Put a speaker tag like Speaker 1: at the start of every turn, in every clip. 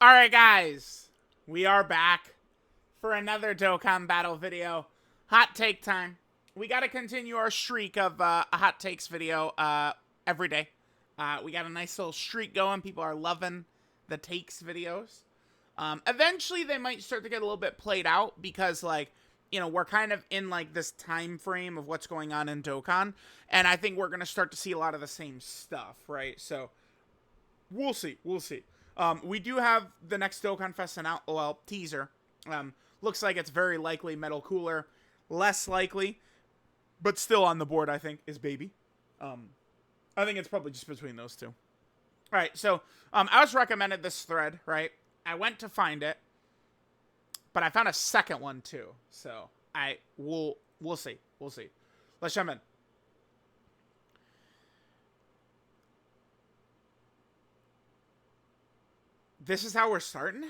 Speaker 1: Alright guys, we are back for another Dokkan battle video. Hot take time. We gotta continue our streak of a hot takes video every day. We got a nice little streak going. People are loving the takes videos. Eventually they might start to get a little bit played out because, like, you know, we're kind of in like this time frame of what's going on in Dokkan, and I think we're gonna start to see a lot of the same stuff, right? So we'll see. We do have the next Dokkan Fest teaser. Looks like it's very likely Metal Cooler. Less likely, but still on the board, I think, is Baby. I think it's probably just between those two. Alright, so I was recommended this thread, right? I went to find it, but I found a second one too. So we'll see. Let's jump in. This is how we're starting.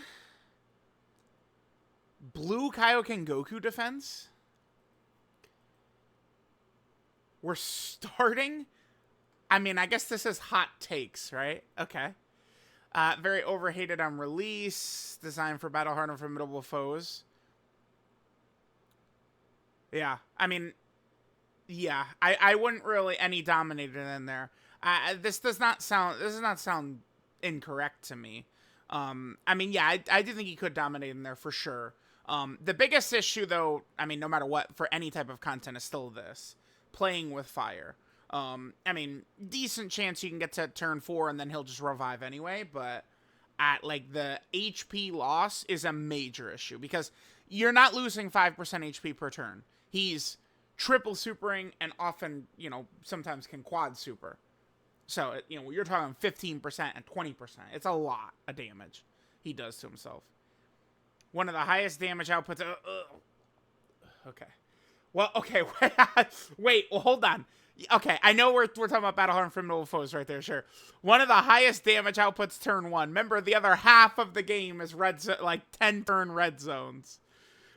Speaker 1: Blue Kaioken Goku defense. We're starting. I mean, I guess this is hot takes, right? Okay. Very overhated on release. Designed for battle hard and formidable foes. Yeah. I mean, yeah. I wouldn't really any dominator in there. This does not sound incorrect to me. I mean, yeah, I do think he could dominate in there for sure. The biggest issue, though, I mean, no matter what, for any type of content, is still this. Playing with fire. I mean, decent chance you can get to turn 4 and then he'll just revive anyway, but at, like, the HP loss is a major issue because you're not losing 5% HP per turn. He's triple supering and often, you know, sometimes can quad super. So, you know, you're talking 15% and 20%. It's a lot of damage he does to himself. One of the highest damage outputs. Okay. Well, okay. Wait, well, hold on. Okay, I know we're talking about battle hard and formidable foes right there, sure. One of the highest damage outputs turn 1. Remember, the other half of the game is like 10 turn red zones.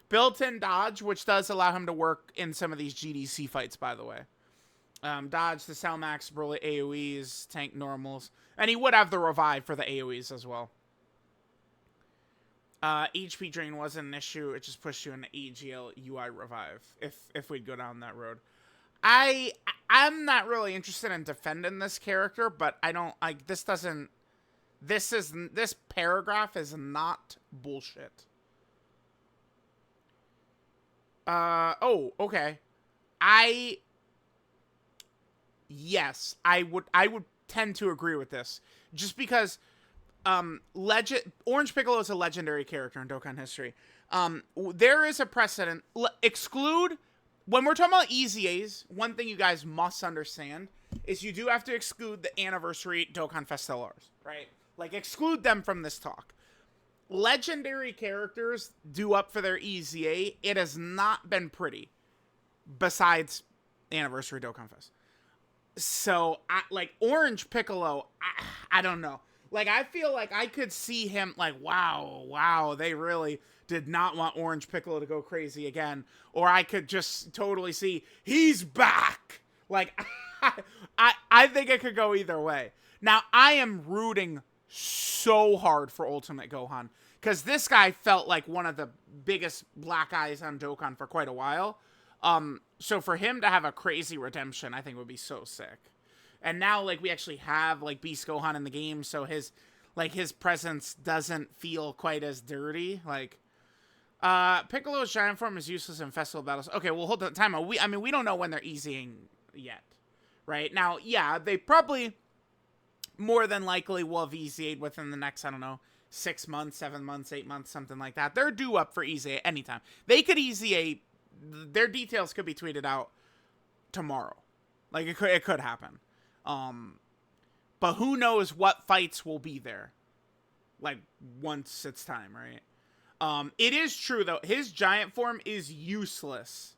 Speaker 1: Built-in dodge, which does allow him to work in some of these GDC fights, by the way. Dodge the Salmax, Broly AoEs, tank normals. And he would have the revive for the AoEs as well. HP drain wasn't an issue. It just pushed you into AGL UI revive if we'd go down that road. I'm not really interested in defending this character, but I don't like this paragraph is not bullshit. Oh, okay. Yes, I would tend to agree with this. Just because Orange Piccolo is a legendary character in Dokkan history. There is a precedent. Exclude when we're talking about EZAs, one thing you guys must understand is you do have to exclude the anniversary Dokkan Fest LRs, right? Like, exclude them from this talk. Legendary characters do up for their EZA. It has not been pretty, besides anniversary Dokkan Fest. So, like, Orange Piccolo, I don't know. Like, I feel like I could see him, like, wow, they really did not want Orange Piccolo to go crazy again. Or I could just totally see, he's back! Like, I think it could go either way. Now, I am rooting so hard for Ultimate Gohan, because this guy felt like one of the biggest black eyes on Dokkan for quite a while. So for him to have a crazy redemption, I think would be so sick. And now, like, we actually have, like, Beast Gohan in the game, so his presence doesn't feel quite as dirty. Like, Piccolo's giant form is useless in festival battles. Okay, well, hold on, time out. I mean, we don't know when they're easing yet, right? Now, yeah, they probably more than likely will have EZA'd within the next, I don't know, 6 months, 7 months, 8 months, something like that. They're due up for EZA anytime. They could EZA, their details could be tweeted out tomorrow. Like, it could happen. But who knows what fights will be there, like, once it's time, right? It is true, though, his giant form is useless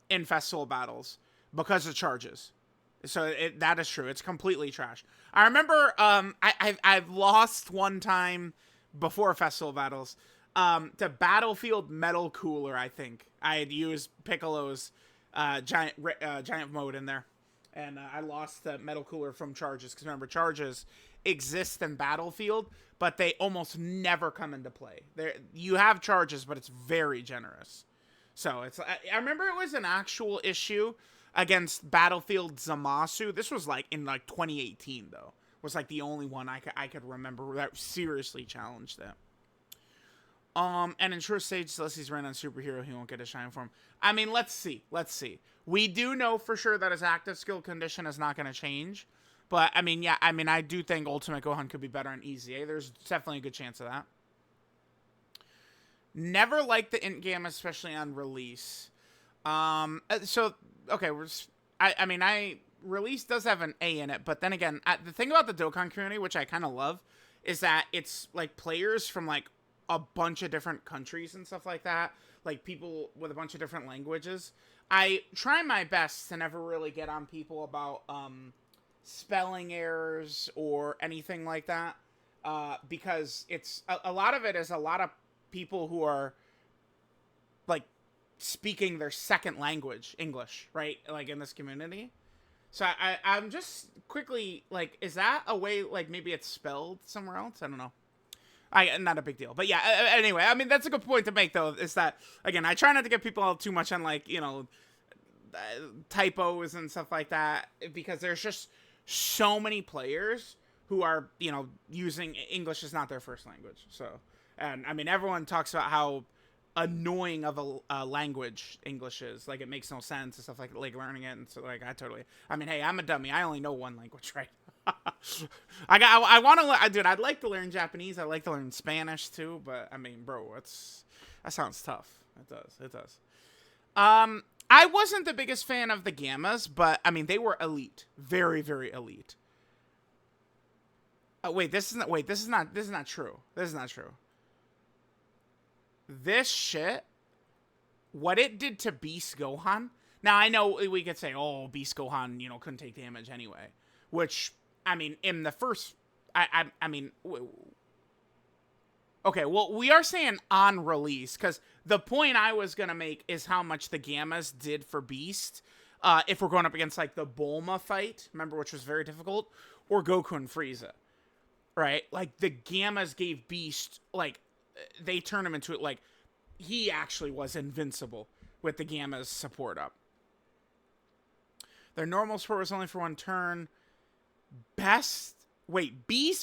Speaker 1: in festival battles because of charges. So that is true. It's completely trash. I remember, I've lost one time before festival battles, to Battlefield Metal Cooler, I think. I had used Piccolo's, giant mode in there. And I lost the Metal Cooler from charges. Because remember, charges exist in Battlefield, but they almost never come into play. You have charges, but it's very generous. So it's. I remember it was an actual issue against Battlefield Zamasu. This was like in like 2018 though. Was like the only one I could remember that seriously challenged it. And ensure Sage unless he's ran on superhero, he won't get a shine for him. I mean, let's see. We do know for sure that his active skill condition is not going to change. But, I mean, yeah, I do think Ultimate Gohan could be better on EZA. There's definitely a good chance of that. Never liked the INT Gammas, especially on release. So, okay, release does have an A in it, but then again, the thing about the Dokkan community, which I kind of love, is that it's, like, players from, like, a bunch of different countries and stuff like that, like people with a bunch of different languages. I try my best to never really get on people about spelling errors or anything like that, because it's a lot of it is a lot of people who are like speaking their second language, English, right? Like in this community. So I'm just quickly like, is that a way, like maybe it's spelled somewhere else? I don't know. Not a big deal. But yeah, anyway, I mean, that's a good point to make, though, is that, again, I try not to get people too much on, like, you know, typos and stuff like that, because there's just so many players who are, you know, using English as not their first language. So, and, I mean, everyone talks about how annoying of a language English is. Like, it makes no sense and stuff like learning it. And so, like, I mean, hey, I'm a dummy. I only know one language, right? I want to, dude, I'd like to learn Japanese. I'd like to learn Spanish too, but I mean, bro, that sounds tough. It does. I wasn't the biggest fan of the Gammas, but I mean, they were elite. Very, very elite. This is not true. This is not true. This shit, what it did to Beast Gohan. Now, I know we could say, oh, Beast Gohan, you know, couldn't take damage anyway, which, I mean, in the first, I mean, okay, well, we are saying on release, because the point I was going to make is how much the Gammas did for Beast, if we're going up against, like, the Bulma fight, remember, which was very difficult, or Goku and Frieza, right? Like, the Gammas gave Beast, like, they turned him into it, like, he actually was invincible with the Gammas support up. Their normal support was only for one turn. Beast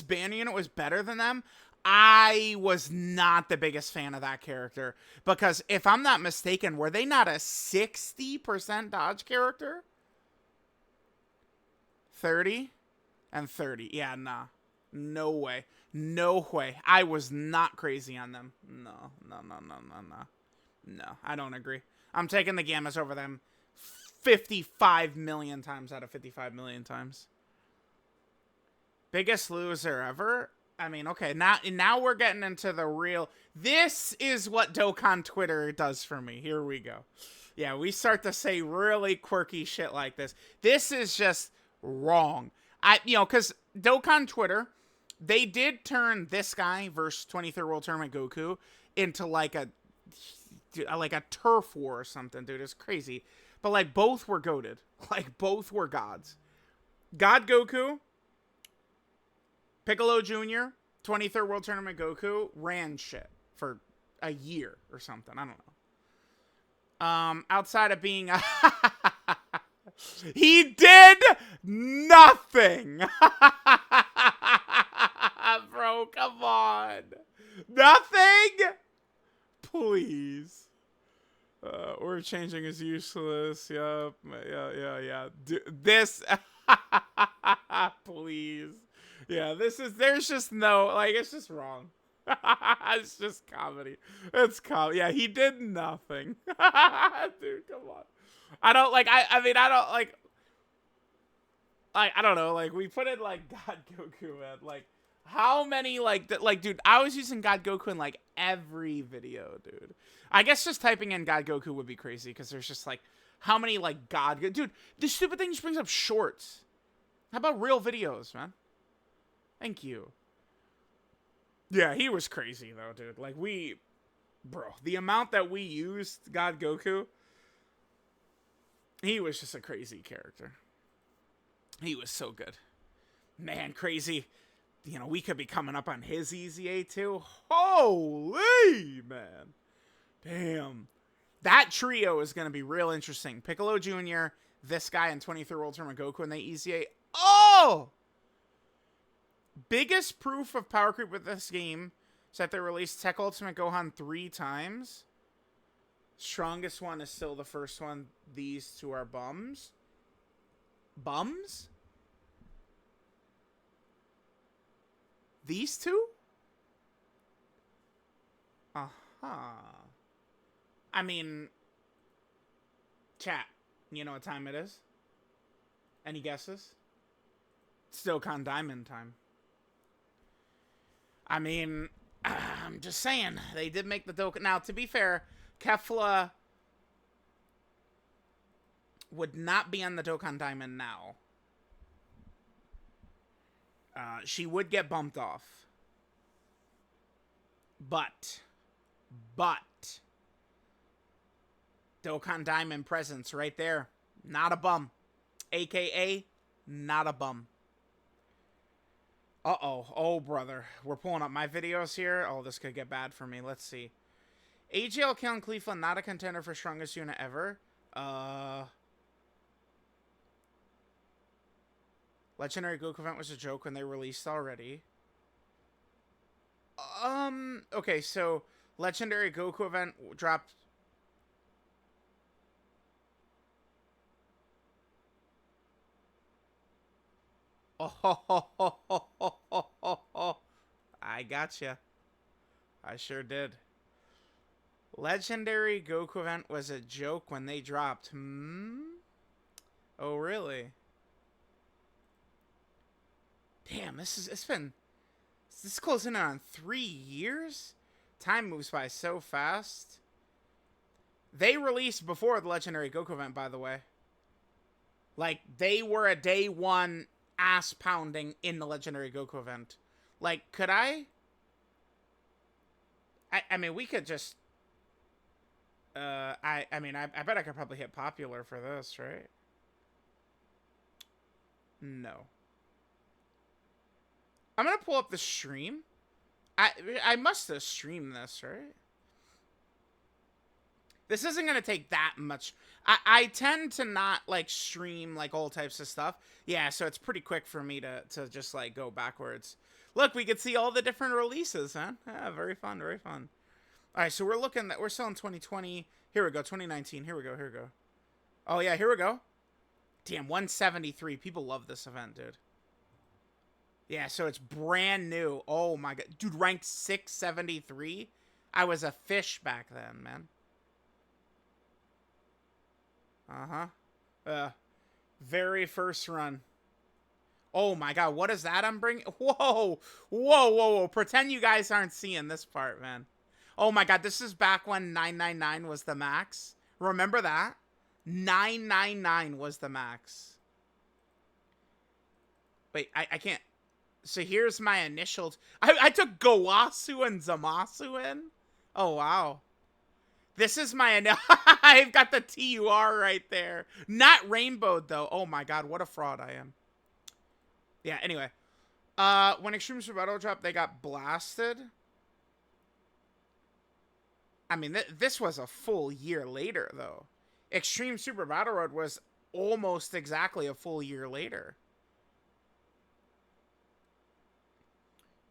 Speaker 1: Banner Unit was better than them? I was not the biggest fan of that character. Because if I'm not mistaken, were they not a 60% dodge character? 30? And 30. Yeah, nah. No way. No way. I was not crazy on them. No, I don't agree. I'm taking the Gammas over them 55 million times out of 55 million times. Biggest loser ever? I mean, okay, now we're getting into the real... This is what Dokkan Twitter does for me. Here we go. Yeah, we start to say really quirky shit like this. This is just wrong. Because Dokkan Twitter, they did turn this guy versus 23rd World Tournament Goku into like a turf war or something, dude. It's crazy. But like both were goated. Like both were gods. God Goku, Piccolo Jr., 23rd World Tournament Goku ran shit for a year or something. I don't know. Outside of being he did nothing. Bro, come on. Nothing? Please. Or changing is useless. Yep. Yeah. This. Please. Yeah, there's just no, like, it's just wrong. It's just comedy. It's comedy. Yeah, he did nothing. Dude, come on. I don't know, like, we put in, like, God Goku, man. Like, how many, like, dude, I was using God Goku in, like, every video, dude. I guess just typing in God Goku would be crazy, because there's just, like, how many, like, dude, this stupid thing just brings up shorts. How about real videos, man? Thank you. Yeah, he was crazy, though, dude. Like, the amount that we used God Goku, he was just a crazy character. He was so good. Man, crazy. you know, we could be coming up on his EZA too. Holy, man. Damn. That trio is going to be real interesting. Piccolo Jr., this guy, and 23 Ultimate Goku and they EZA. Oh! Biggest proof of power creep with this game is that they released Teq Ultimate Gohan 3 times. Strongest one is still the first one. These two are bums. Bums? These two? Uh-huh. I mean, chat, you know what time it is? Any guesses? Still Dokkan Diamond time. I mean, I'm just saying, they did make the Dokkan. Now, to be fair, Kefla would not be on the Dokkan Diamond now. She would get bumped off. But, Dokkan Diamond presence right there. Not a bum. AKA, not a bum. Uh-oh. Oh, brother. We're pulling up my videos here. Oh, this could get bad for me. Let's see. AGL Count Cleveland, not a contender for strongest unit ever. Legendary Goku event was a joke when they released already. Okay, so Legendary Goku event dropped. Oh, I gotcha. I sure did. Legendary Goku event was a joke when they dropped. Oh, really? Damn, it's closing in on 3 years? Time moves by so fast. They released before the Legendary Goku event, by the way. Like, they were a day one ass pounding in the Legendary Goku event. Like, could I mean, we could just I mean, I bet I could probably hit popular for this, right? No. I'm gonna pull up the stream. I must have streamed this, right? This isn't gonna take that much. I tend to not like stream like all types of stuff. Yeah, so it's pretty quick for me to just like go backwards. Look, we could see all the different releases, man. Yeah, very fun, very fun. All right, so we're still in 2020. Here we go, 2019. Here we go. Oh yeah, here we go. Damn, 173. People love this event, dude. Yeah, so it's brand new. Oh my god, dude, ranked 673. I was a fish back then, man. Very first run. Oh my god, what is that I'm bringing? Whoa. Pretend you guys aren't seeing this part, man. Oh my god, this is back when 999 was the max. Remember that? 999 was the max. Wait, I can't. So here's my initials. I took Gowasu and Zamasu in? Oh, wow. This is my... I've got the TUR right there. Not rainbowed, though. Oh, my God. What a fraud I am. Yeah, anyway. When Extreme Super Battle dropped, they got blasted. I mean, this was a full year later, though. Extreme Super Battle Road was almost exactly a full year later.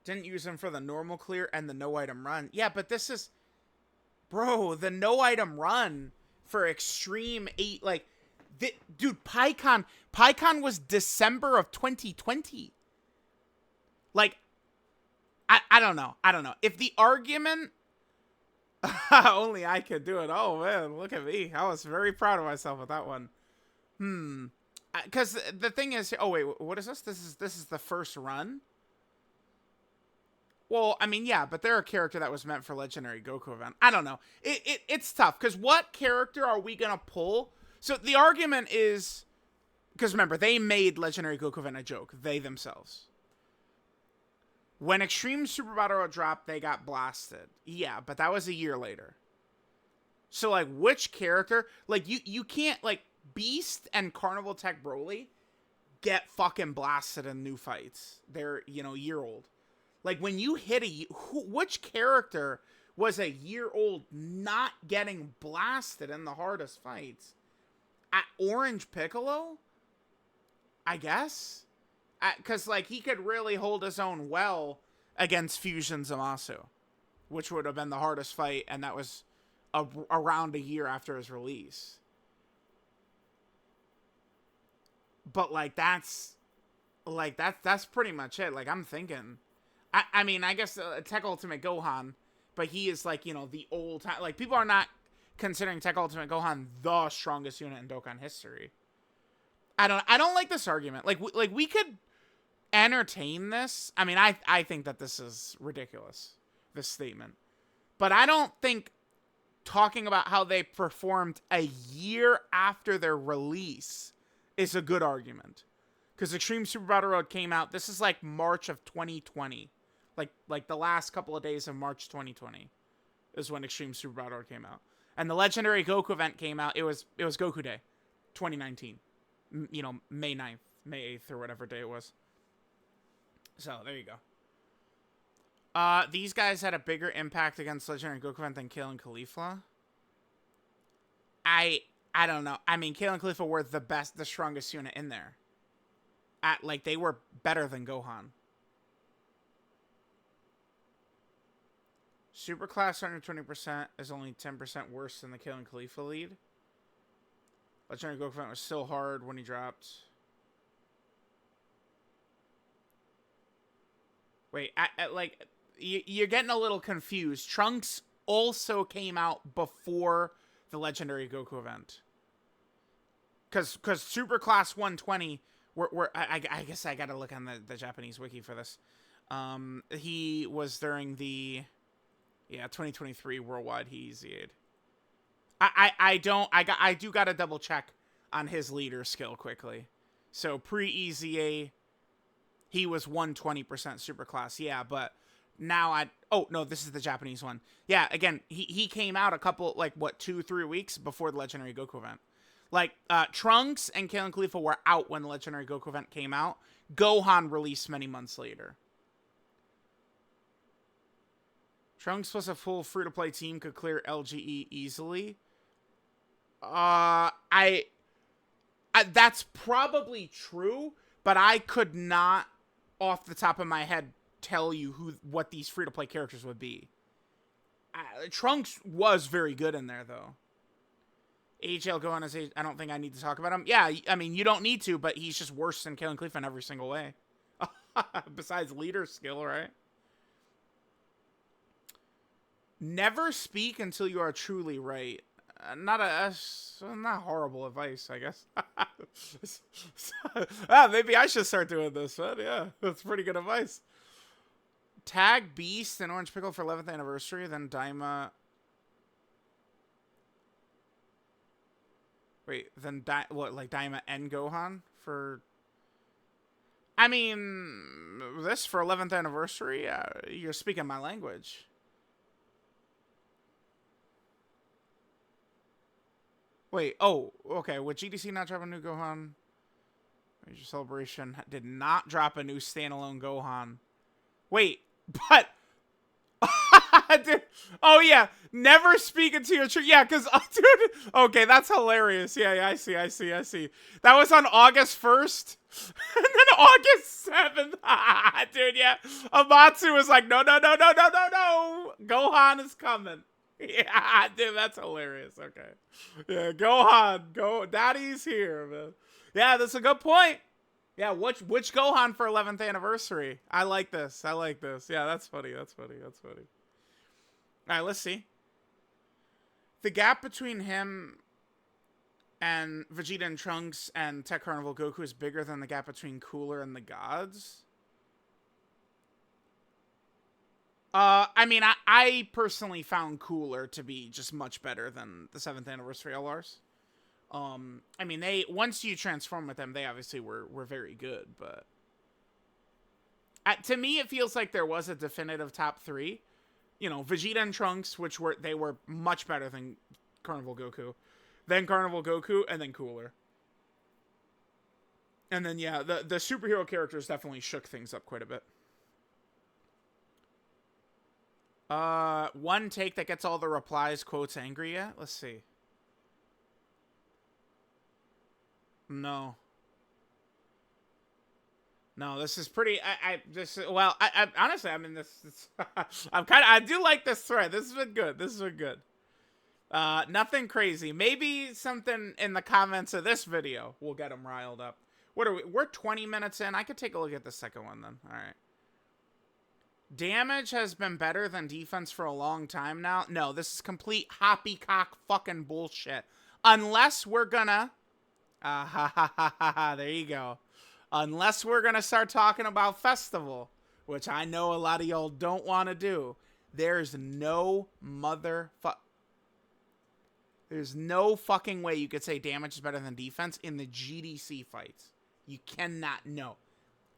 Speaker 1: Didn't use them for the normal clear and the no item run. Yeah, but this is... Bro, the no item run for Extreme 8, like... Dude, PyCon was December of 2020. Like, I don't know. If the argument... Only I could do it. Oh, man, look at me. I was very proud of myself with that one. Because the thing is... Oh, wait, what is this? This is the first run? Well, I mean, yeah, but they're a character that was meant for Legendary Goku event. I don't know. It's tough, because what character are we going to pull? So the argument is... Because remember, they made Legendary Goku event a joke. They themselves. When Extreme Super Battle Road dropped, they got blasted. Yeah, but that was a year later. So, like, which character... Like, you can't, like, Beast and Carnival Tech Broly get fucking blasted in new fights. They're, you know, year old. Like, when you hit which character was a year old not getting blasted in the hardest fights? At Orange Piccolo? I guess? Because, like, he could really hold his own well against Fusion Zamasu, which would have been the hardest fight, and that was around a year after his release. But, like, that's pretty much it. Like, I'm thinking... I mean, I guess Teq Ultimate Gohan, but he is, like, you know, the old time. Like, people are not considering Teq Ultimate Gohan the strongest unit in Dokkan history. I don't like this argument. Like we could entertain this. I mean, I think that this is ridiculous, this statement. But I don't think talking about how they performed a year after their release is a good argument. Because Extreme Super Battle Road came out, this is like March of 2020. Like the last couple of days of March 2020 is when Extreme Super Battle Road came out. And the Legendary Goku event came out, it was Goku Day, 2019. You know, May 9th, May 8th, or whatever day it was. So, there you go. These guys had a bigger impact against Legendary Goku event than Kale and Caulifla. I don't know. I mean, Kale and Caulifla were the strongest unit in there. Like, they were better than Gohan. Superclass 120% is only 10% worse than the Kale and Caulifla lead. Legendary Goku event was still hard when he dropped. Wait, like, you're getting a little confused. Trunks also came out before the Legendary Goku event. Because Superclass 120... I guess I gotta look on the Japanese wiki for this. He was during the 2023 worldwide EZA'd. I do gotta double check on his leader skill quickly. So pre-EZA, he was 120% superclass. Yeah, but now oh no, this is the Japanese one. Yeah, again, he came out a couple, like, what, 2-3 weeks before the Legendary Goku event. Like, Trunks and Kale and Caulifla were out when the Legendary Goku event came out. Gohan released many months later. Trunks plus a full free-to-play team could clear LGE easily. That's probably true, but I could not, off the top of my head, tell you what these free-to-play characters would be. Trunks was very good in there, though. AHL Gohan is... I don't think I need to talk about him. Yeah, I mean, you don't need to, but he's just worse than Kale and Caulifla in every single way. Besides leader skill, right? Never speak until you are truly right. Not horrible advice, I guess. Maybe I should start doing this, but yeah, that's pretty good advice. Tag Beast and Orange Pickle for 11th anniversary, then Daima... Wait, then like Daima and Gohan for... I mean, this for 11th anniversary? You're speaking my language. Wait, oh, okay. Would GDC not drop a new Gohan? Major Celebration did not drop a new standalone Gohan. Wait, but... Dude, oh yeah, never speak until you're true. Yeah, because, dude, okay, that's hilarious. Yeah, I see. That was on August 1st, and then August 7th. Dude, yeah, Amatsu was like, no, Gohan is coming. Yeah, dude, that's hilarious. Okay, yeah, Gohan, Daddy's here, man. Yeah, that's a good point. Yeah, which Gohan for 11th anniversary? I like this. Yeah, that's funny. All right, let's see. The gap between him and Vegeta and Trunks and Tech Carnival Goku is bigger than the gap between Cooler and the Gods. I mean, I personally found Cooler to be just much better than the 7th anniversary LRs. I mean, once you transform with them, they obviously were very good, but to me, it feels like there was a definitive top 3. You know, Vegeta and Trunks, they were much better than Carnival Goku, then Carnival Goku, and then Cooler. And then, yeah, the superhero characters definitely shook things up quite a bit. One take that gets all the replies, quotes, angry yet? Let's see. No. No, this is pretty. I honestly, I mean, this I do like this thread. This has been good. This has been good. Nothing crazy. Maybe something in the comments of this video will get them riled up. What are we? We're 20 minutes in. I could take a look at the second one then. All right. Damage has been better than defense for a long time now. No, this is complete hoppycock fucking bullshit. Unless we're gonna... there you go. Unless we're gonna start talking about Festival, which I know a lot of y'all don't want to do. There's no There's no fucking way you could say damage is better than defense in the GDC fights. You cannot know.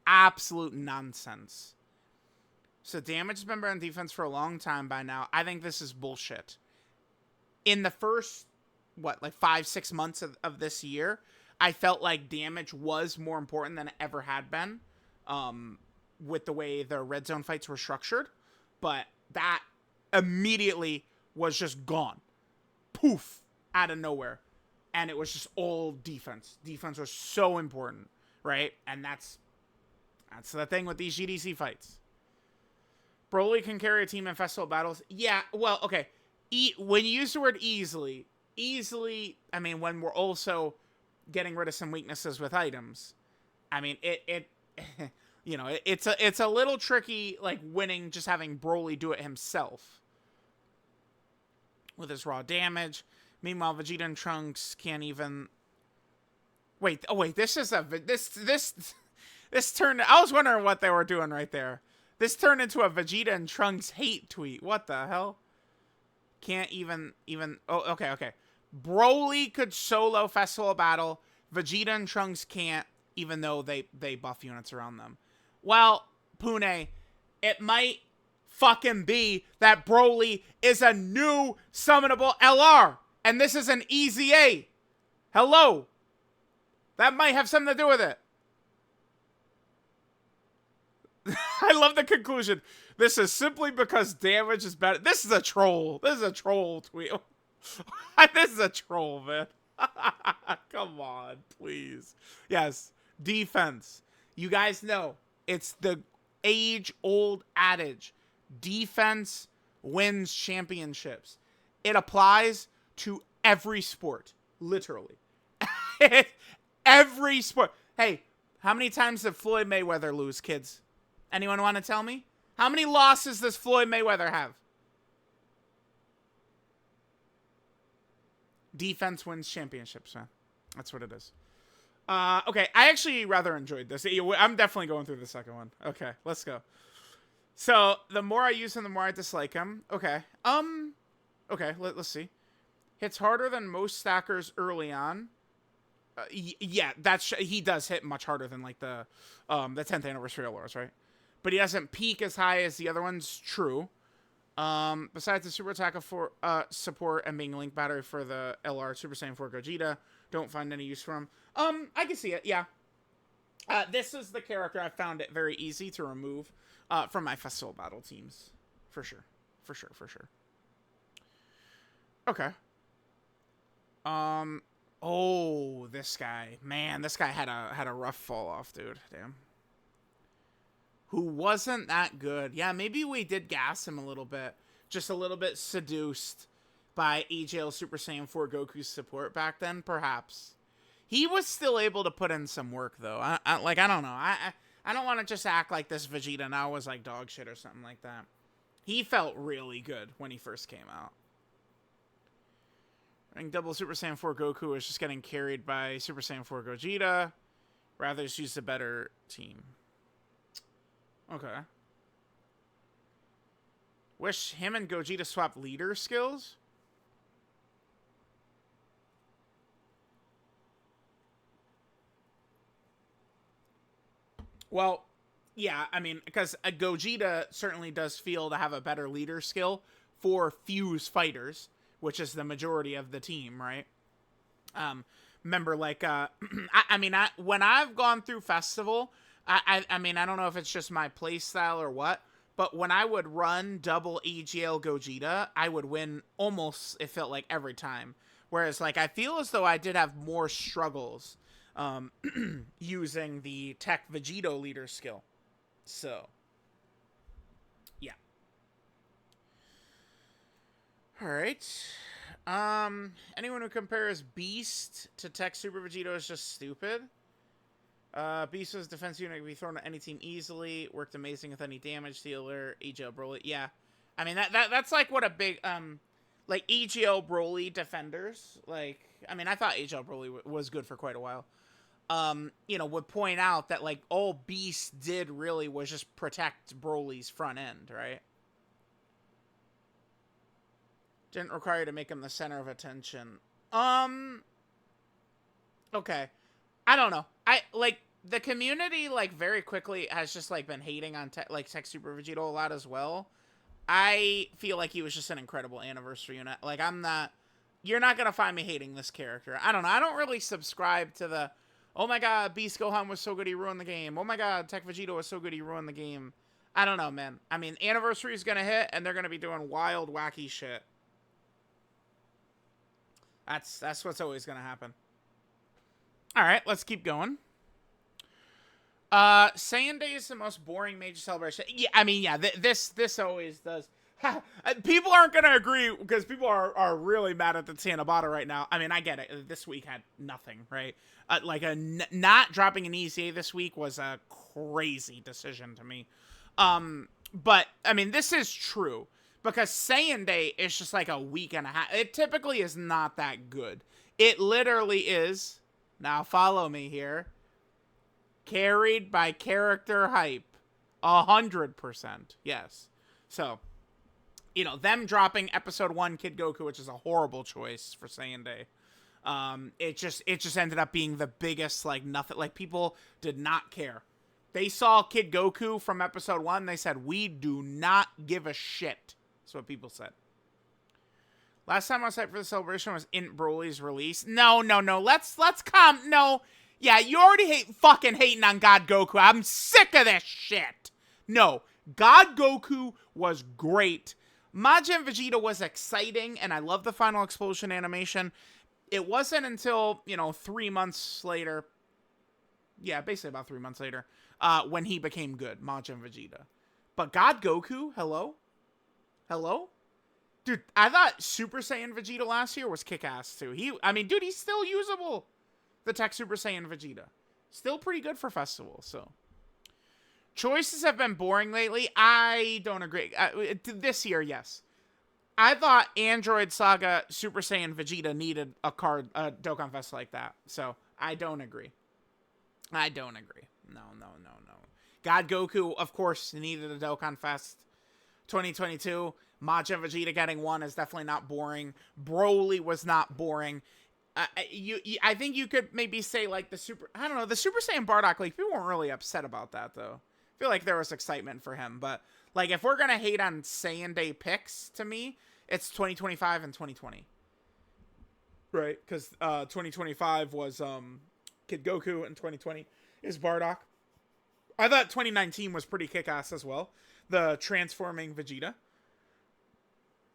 Speaker 1: Absolute nonsense. So damage has been better than defense for a long time by now. I think this is bullshit. In the first, like 5-6 months of this year, I felt like damage was more important than it ever had been, with the way the red zone fights were structured. But that immediately was just gone. Poof. Out of nowhere. And it was just all defense. Defense was so important, right? And that's the thing with these GDC fights. Broly can carry a team in festival battles. Yeah, well, okay. When you use the word easily, I mean, when we're also getting rid of some weaknesses with items, I mean, you know, it's a little tricky, like, winning just having Broly do it himself with his raw damage. Meanwhile, Vegeta and Trunks can't even... Wait, this is this turned... I was wondering what they were doing right there. This turned into a Vegeta and Trunks hate tweet. What the hell? Can't even... Oh, okay. Broly could solo Festival Battle. Vegeta and Trunks can't, even though they buff units around them. Well, Pune, it might fucking be that Broly is a new summonable LR. And this is an EZA. Hello. That might have something to do with it. I love the conclusion. This is simply because damage is better. This is a troll. This is a troll tweet. This is a troll, man. Come on, please. Yes, defense. You guys know it's the age-old adage. Defense wins championships. It applies to every sport. Literally. Every sport. Hey, how many times did Floyd Mayweather lose, kids? Anyone want to tell me? How many losses does Floyd Mayweather have? Defense wins championships, man. That's what it is. Okay, I actually rather enjoyed this. I'm definitely going through the second one. Okay, let's go. So, the more I use him, the more I dislike him. Okay. Okay, let's see. Hits harder than most stackers early on. Yeah, he does hit much harder than, like, the 10th anniversary LRs, right? But he doesn't peak as high as the other ones. True. Besides the super attack for support and being link battery for the LR Super Saiyan 4 Gogeta, don't find any use for him. I can see it, yeah. This is the character I found it very easy to remove from my festival battle teams. For sure. Okay. Oh, this guy. Man, this guy had a rough fall off, dude. Damn. Who wasn't that good. Yeah, maybe we did gas him a little bit. Just a little bit seduced by EJL Super Saiyan 4 Goku's support back then, perhaps. He was still able to put in some work, though. I don't know. I don't want to just act like this Vegeta now was like dog shit or something like that. He felt really good when he first came out. I think double Super Saiyan 4 Goku is just getting carried by Super Saiyan 4 Gogeta. Rather just use a better team. Okay. Wish him and Gogeta swap leader skills? Well, yeah, I mean, because a Gogeta certainly does feel to have a better leader skill for fuse fighters, which is the majority of the team, right? Remember, like, I mean, when I've gone through Festival, I mean, I don't know if it's just my play style or what, but when I would run double EGL Gogeta, I would win almost, it felt like, every time. Whereas, like, I feel as though I did have more struggles using the Teq Vegito leader skill. So, yeah. Alright. Anyone who compares Beast to Teq Super Vegito is just stupid. Beast was defense unit, could be thrown at any team easily. Worked amazing with any damage dealer. EGL Broly, yeah. I mean that's like what a big like EGL Broly defenders. Like I mean I thought EGL Broly was good for quite a while. You know, would point out that like all Beast did really was just protect Broly's front end, right? Didn't require you to make him the center of attention. Okay. I don't know. I like the community like very quickly has just like been hating on Teq Super Vegito a lot as well. I feel like he was just an incredible anniversary unit. Like you're not gonna find me hating this character. I don't know. I don't really subscribe to the oh my god, Beast Gohan was so good he ruined the game. Oh my god, Teq Vegito was so good he ruined the game. I don't know, man. I mean, anniversary is gonna hit and they're gonna be doing wild, wacky shit. That's what's always gonna happen. Alright, let's keep going. Saiyan Day is the most boring major celebration. Yeah, I mean, yeah, this always does. People aren't gonna agree because people are really mad at the Tanabata right now. I mean, I get it. This week had nothing, right? Like not dropping an EZA this week was a crazy decision to me. But I mean, this is true because Saiyan Day is just like a week and a half. It typically is not that good. It literally is. Now follow me here. Carried by character hype. 100%. Yes. So, you know, them dropping episode 1 Kid Goku, which is a horrible choice for Saiyan Day. It just ended up being the biggest, like, nothing. Like, people did not care. They saw Kid Goku from episode 1. They said, we do not give a shit. That's what people said. Last time I was hyped for the celebration was INT Broly's release. No. Let's come. No. Yeah, you already fucking hating on God Goku. I'm sick of this shit. No. God Goku was great. Majin Vegeta was exciting, and I love the final explosion animation. It wasn't until, 3 months later. Yeah, basically about 3 months later. When he became good, Majin Vegeta. But God Goku, hello? Hello? Dude, I thought Super Saiyan Vegeta last year was kick-ass, too. Dude, he's still usable. The Teq Super Saiyan Vegeta. Still pretty good for Festival, so. Choices have been boring lately. I don't agree. This year, yes. I thought Android Saga Super Saiyan Vegeta needed a Dokkan Fest like that. So, I don't agree. No. God Goku, of course, needed a Dokkan Fest. 2022, Majin Vegeta getting one is definitely not boring. Broly was not boring. I think you could maybe say, like, the Super Saiyan Bardock, like, people weren't really upset about that, though. I feel like there was excitement for him, but, like, if we're gonna hate on Saiyan Day picks, to me, it's 2025 and 2020. Right? Because 2025 was Kid Goku, and 2020 is Bardock. I thought 2019 was pretty kick-ass as well. The transforming Vegeta.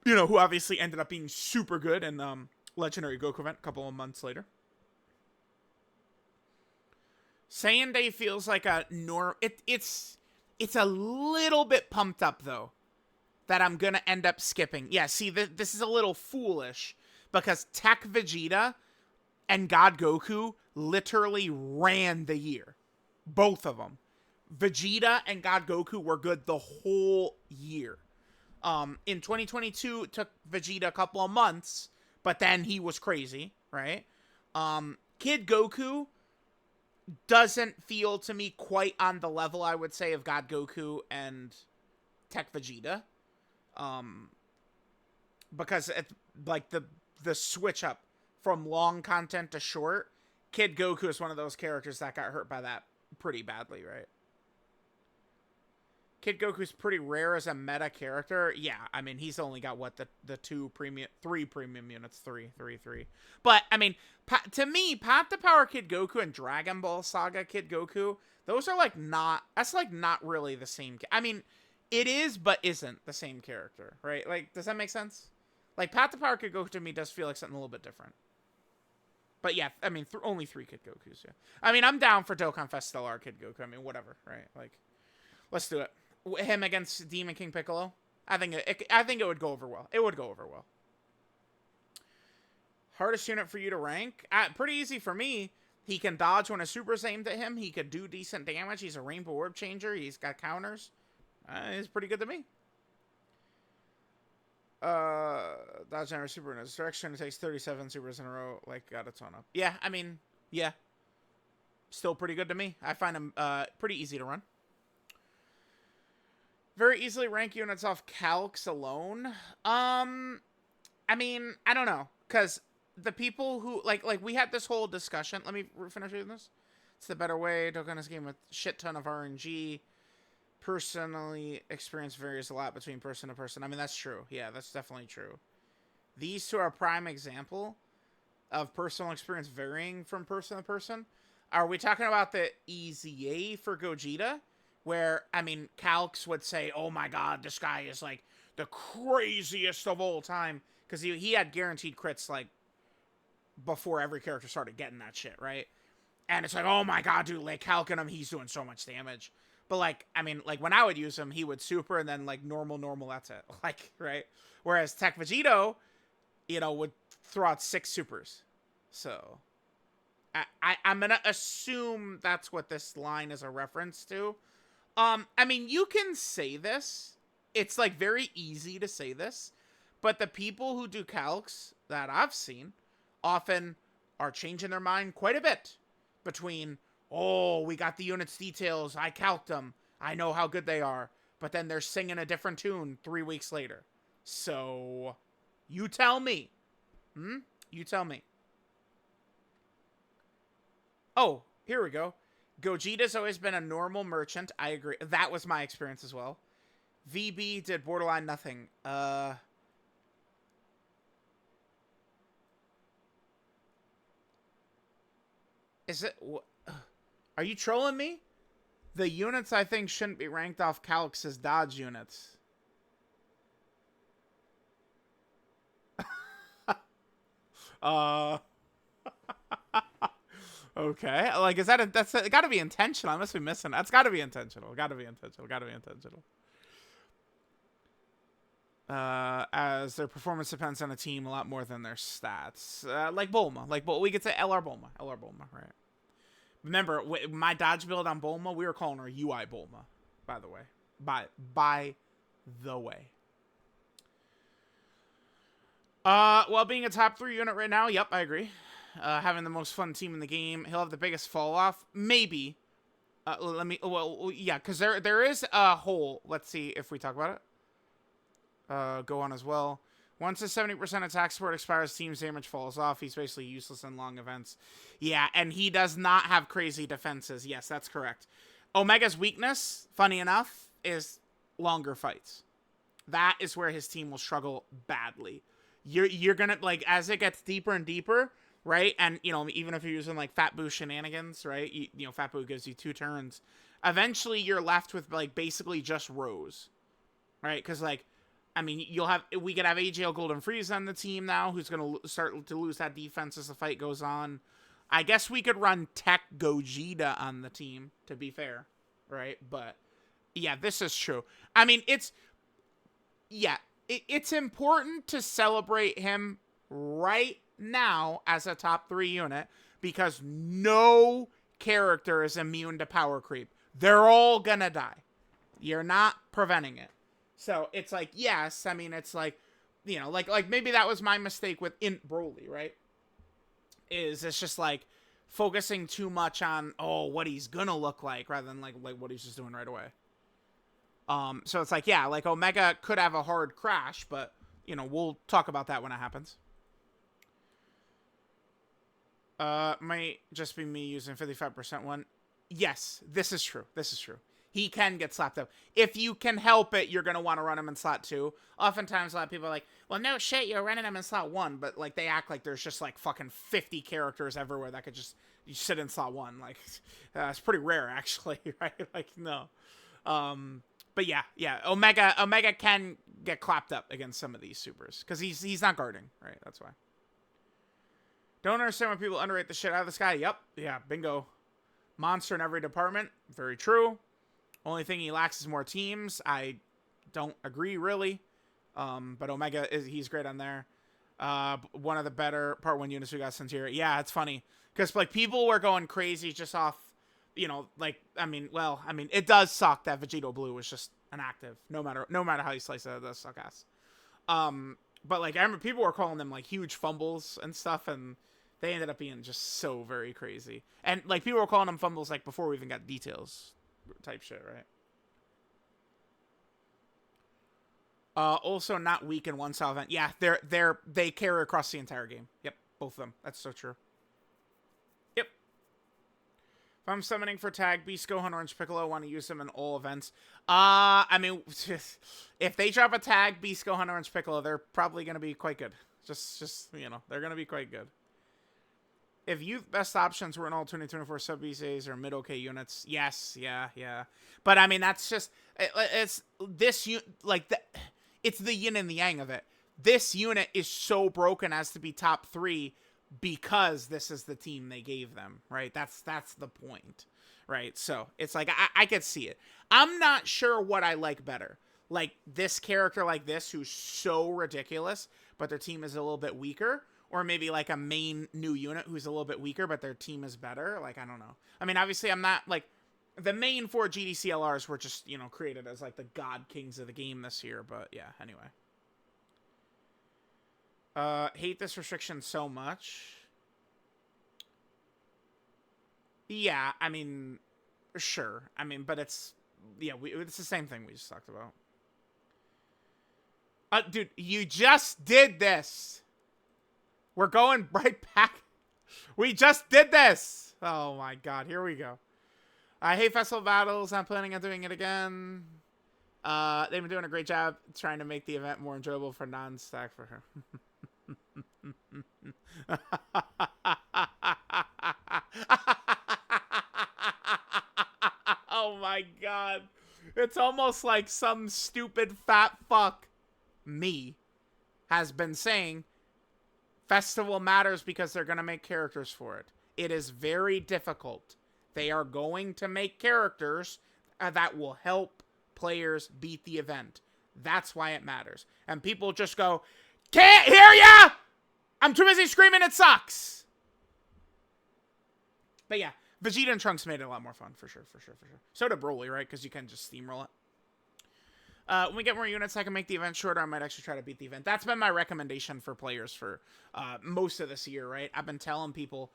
Speaker 1: Who obviously ended up being super good in Legendary Goku event a couple of months later. Saiyan Day feels like a it's a little bit pumped up, though, that I'm going to end up skipping. Yeah, see, this is a little foolish, because Teq Vegeta and God Goku literally ran the year. Both of them. Vegeta and God Goku were good the whole year. In 2022, it took Vegeta a couple of months, but then he was crazy, right? Kid Goku doesn't feel to me quite on the level, I would say, of God Goku and Teq Vegeta. Because it's like the switch up from long content to short, Kid Goku is one of those characters that got hurt by that pretty badly, right? Kid Goku's pretty rare as a meta character. Yeah, I mean, he's only got, what, the three premium units. Three. But, I mean, to me, Path to Power Kid Goku and Dragon Ball Saga Kid Goku, those are, like, that's, like, not really the same. I mean, it is, but isn't the same character, right? Like, does that make sense? Like, Path to Power Kid Goku to me does feel like something a little bit different. But, yeah, I mean, only 3 Kid Gokus, yeah. I mean, I'm down for Dokkan Fest Stellar Kid Goku. I mean, whatever, right? Like, let's do it. Him against Demon King Piccolo. I think it would go over well. It would go over well. Hardest unit for you to rank? Pretty easy for me. He can dodge when a super's aimed at him. He could do decent damage. He's a Rainbow Orb Changer. He's got counters. He's pretty good to me. Dodge and super in his direction. It takes 37 supers in a row. Like, got a ton up. Yeah, I mean, yeah. Still pretty good to me. I find him pretty easy to run. Very easily rank units off calcs alone. I mean, I don't know. Because the people who, like we had this whole discussion. Let me finish reading this. It's the better way. Dokkan is a game with shit ton of RNG. Personally, experience varies a lot between person to person. I mean, that's true. Yeah, that's definitely true. These two are a prime example of personal experience varying from person to person. Are we talking about the EZA for Gogeta? Where, I mean, calcs would say, oh my god, this guy is, like, the craziest of all time. Because he had guaranteed crits, like, before every character started getting that shit, right? And it's like, oh my god, dude, like, calcing him, he's doing so much damage. But, like, I mean, like, when I would use him, he would super, and then, like, normal, that's it. Like, right? Whereas Teq Vegito, you know, would throw out 6 supers. So, I'm gonna assume that's what this line is a reference to. I mean, you can say this. It's, like, very easy to say this. But the people who do calcs that I've seen often are changing their mind quite a bit between, oh, we got the units details, I calced them, I know how good they are, but then they're singing a different tune 3 weeks later. So, you tell me. You tell me. Oh, here we go. Gogeta's always been a normal merchant. I agree. That was my experience as well. VB did borderline nothing. Is it... Are you trolling me? The units I think shouldn't be ranked off calcs as dodge units. Okay. Like, is that that's it gotta be intentional. I must be missing. That's gotta be intentional. Gotta be intentional. As their performance depends on a team a lot more than their stats. Like Bulma. We could say LR Bulma. Right? Remember, my dodge build on Bulma, we were calling her UI Bulma, by the way. By the way. Well, being a top 3 unit right now, yep, I agree. Having the most fun team in the game. He'll have the biggest fall off. Maybe. Yeah, because there is a hole. Let's see if we talk about it. Gohan as well. Once his 70% attack support expires, team's damage falls off. He's basically useless in long events. Yeah, and he does not have crazy defenses. Yes, that's correct. Omega's weakness, funny enough, is longer fights. That is where his team will struggle badly. You're gonna, like, as it gets deeper and deeper, right? And, you know, even if you're using, like, Fat Boo shenanigans, right? You know, Fat Boo gives you 2 turns. Eventually, you're left with, like, basically just Rose, right? Because, like, I mean, we could have AJL Golden Frieza on the team now, who's going to start to lose that defense as the fight goes on. I guess we could run Teq Gogeta on the team, to be fair, right? But, yeah, this is true. I mean, it's important to celebrate him right now as a top 3 unit, because no character is immune to power creep. They're all gonna die. You're not preventing it. So, it's like, yes, I mean, it's like, you know, like maybe that was my mistake with INT Broly, right? It's just, like, focusing too much on, oh, what he's gonna look like, rather than, like what he's just doing right away. So it's like, yeah, like, Omega could have a hard crash, but, you know, we'll talk about that when it happens. Might just be me using 55% one. Yes, this is true. he can get slapped up. If you can help it, you're going to want to run him in slot 2. Oftentimes, a lot of people are like, well, no shit, you're running him in slot 1. But, like, they act like there's just, like, fucking 50 characters everywhere that could just you sit in slot 1. Like, it's pretty rare, actually, right? Like, no. But yeah. Omega can get clapped up against some of these supers. Because he's not guarding, right? That's why. Don't understand why people underrate the shit out of this guy. Yep. Yeah, bingo. Monster in every department. Very true. Only thing he lacks is more teams. I don't agree, really. But Omega, he's great on there. One of the better Part 1 units we got since here. Yeah, it's funny. Because, like, people were going crazy just off, you know, like, I mean, it does suck that Vegito Blue was just inactive. No matter how you slice it, it does suck ass. But, like, I remember people were calling them, like, huge fumbles and stuff, and they ended up being just so very crazy. And, like, people were calling them fumbles, like, before we even got details type shit, right? Also not weak in one style event. Yeah, they carry across the entire game. Yep, both of them. That's so true. Yep. If I'm summoning for tag Beast Gohan Orange Piccolo, I want to use them in all events. I mean, if they drop a tag Beast Gohan Orange Piccolo, they're probably going to be quite good. Just you know, they're going to be quite good. If youth best options were in all 2024 sub BCAs or mid OK units, yes, yeah. But I mean, that's just it's this like the. It's the yin and the yang of it. This unit is so broken as to be top 3 because this is the team they gave them, right? That's the point, right? So it's like, I could see it. I'm not sure what I like better. Like this character like this who's so ridiculous, but their team is a little bit weaker. Or maybe like a main new unit who's a little bit weaker, but their team is better. Like, I don't know. I mean, obviously I'm not like... The main 4 GDCLRs were just, you know, created as, like, the god kings of the game this year. But, yeah, anyway. Hate this restriction so much. Yeah, I mean, sure. I mean, but it's... Yeah, it's the same thing we just talked about. Dude, you just did this. We're going right back. We just did this. Oh, my God. Here we go. I hate festival battles. I'm planning on doing it again. They've been doing a great job trying to make the event more enjoyable for non-stack for her. Oh my God. It's almost like some stupid fat fuck, me, has been saying festival matters because they're going to make characters for it. It is very difficult. They are going to make characters that will help players beat the event. That's why it matters. And people just go, can't hear ya! I'm too busy screaming, it sucks! But yeah, Vegeta and Trunks made it a lot more fun, for sure. So did Broly, right? Because you can just steamroll it. When we get more units, I can make the event shorter. I might actually try to beat the event. That's been my recommendation for players for most of this year, right? I've been telling people...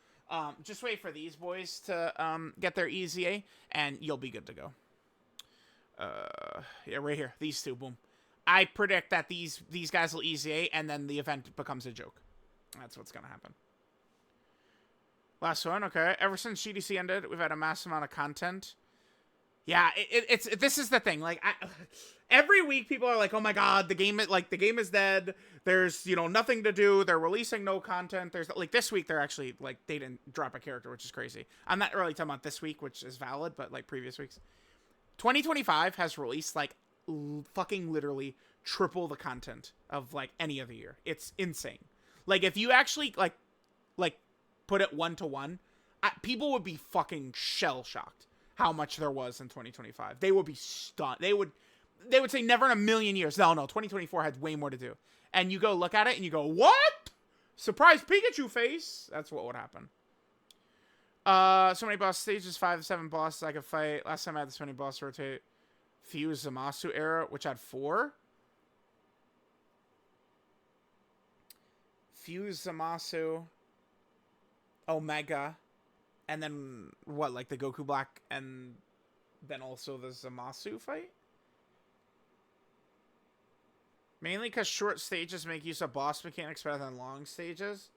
Speaker 1: just wait for these boys to get their EZA, and you'll be good to go. Yeah, right here. These two, boom. I predict that these guys will EZA, and then the event becomes a joke. That's what's going to happen. Last one, okay. Ever since GDC ended, we've had a massive amount of content. Yeah, this is the thing. Like, every week people are like, "Oh my God, the game is dead. There's, you know, nothing to do. They're releasing no content." There's like this week they're actually like they didn't drop a character, which is crazy. I'm not really talking about this week, which is valid, but like previous weeks. 2025 has released like fucking literally triple the content of like any other year. It's insane. Like if you actually like put it 1-to-1, people would be fucking shell shocked how much there was in 2025. They would be stunned. They would say never in a million years. No, 2024 had way more to do. And you go look at it and you go, what? Surprise Pikachu face. That's what would happen. So many boss stages, 5 to 7 bosses I could fight. Last time I had this many boss rotate. Fuse Zamasu era, which had 4. Fuse Zamasu, Omega, and then what, like the Goku Black, and then also the Zamasu fight? Mainly because short stages make use of boss mechanics better than long stages.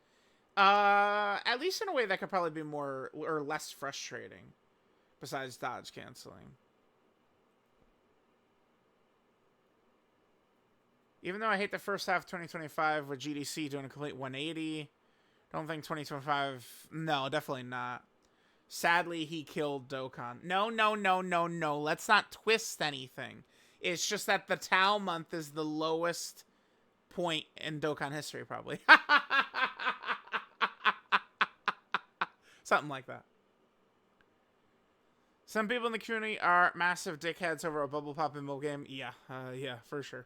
Speaker 1: At least in a way that could probably be more or less frustrating. Besides dodge canceling. Even though I hate the first half of 2025 with GDC doing a complete 180, don't think 2025... No, definitely not. Sadly, he killed Dokkan. No, no, no, no, no. Let's not twist anything. It's just that the Tau month is the lowest point in Dokkan history, probably. Something like that. Some people in the community are massive dickheads over a bubble pop in mobile game. Yeah, yeah, for sure.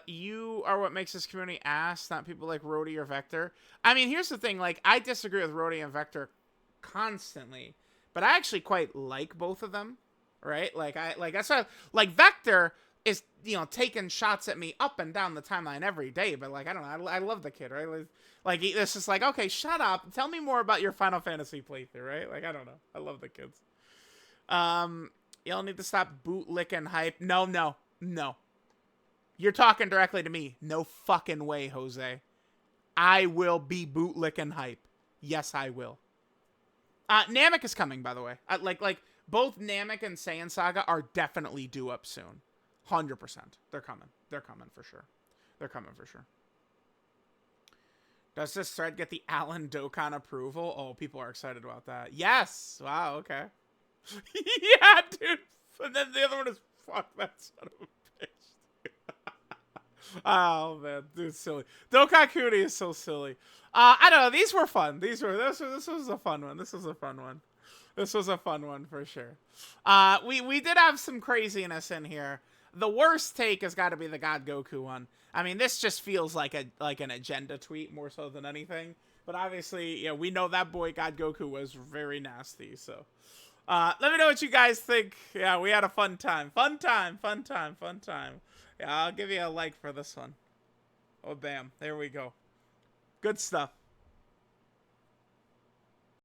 Speaker 1: You are what makes this community ass, not people like Rhodey or Vector. I mean, here's the thing. Like, I disagree with Rhodey and Vector constantly, but I actually quite like both of them, right? Like, that's why, like, Vector is, you know, taking shots at me up and down the timeline every day, but, like, I don't know. I love the kid, right? Like, it's just like, okay, shut up. Tell me more about your Final Fantasy playthrough, right? Like, I don't know. I love the kids. Y'all need to stop bootlicking hype. No, no, no. You're talking directly to me. No fucking way, Jose. I will be bootlicking hype. Yes, I will. Namek is coming, by the way. Like both Namek and Saiyan Saga are definitely due up soon. 100%. They're coming. They're coming for sure. They're coming for sure. Does this thread get the Alan Dokkan approval? Oh, people are excited about that. Yes. Wow, okay. Yeah, dude. And then the other one is, fuck that son of a bitch. Oh, man. Dude, silly. Dokkan Kuni is so silly. I don't know. These were fun. This was a fun one. This was a fun one. This was a fun one for sure. We did have some craziness in here. The worst take has got to be the God Goku one. I mean, this just feels like an agenda tweet more so than anything. But obviously, yeah, we know that boy God Goku was very nasty. So, let me know what you guys think. Yeah, we had a fun time. Fun time. Fun time. Fun time. Yeah, I'll give you a like for this one. Oh, bam. There we go. Good stuff.